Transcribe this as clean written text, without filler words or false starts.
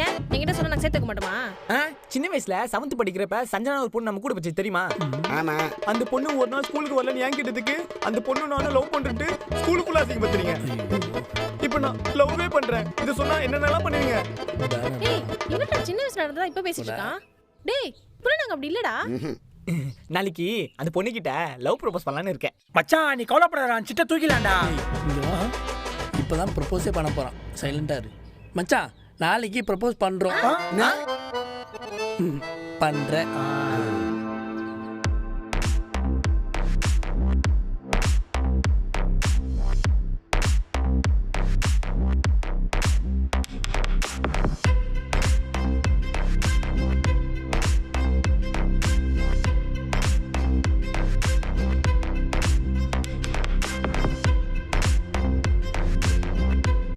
ஏன் என்கிட்ட சொன்னா நான் சேர்த்துக்க மாட்டோமா? சின்ன வயசுல 7th படிக்கிறப்ப சஞ்சனா ஒரு பொண்ணு நம்ம கூட வச்சு தெரியுமா? ஆமா. அந்த பொண்ணு ஒரு நாள் ஸ்கூலுக்கு வரலன்னு ஏன் கேட்டதுக்கு அந்த பொண்ணு நானும் லவ் பண்ணிட்டு ஸ்கூலுக்குள்ள அசிங்கப்படுத்துறீங்க. இப்போ நான் லவ்வே பண்றேன். இத சொன்னா என்னென்னலாம் பண்ணுவீங்க? ஏய் இவன்டா சின்ன வயசுல நடந்ததா இப்ப பேசிட்டு இருக்கான். டேய் புள்ள நாங்க அப்படி இல்லடா. நாளைக்கு அந்த பொண்ணு கிட்ட லவ் ப்ரோபோஸ் பண்ணலான்னு இருக்கேன். மச்சான் நீ கவலைப்படாதடா, சிட்ட தூக்கிலாம்டா. இப்பதான் ப்ரப்போஸே பண்ண போறான். சைலண்டா இரு மச்சான். நாளைக்கு ப்ரப்போஸ் பண்றோம். பண்றேன்.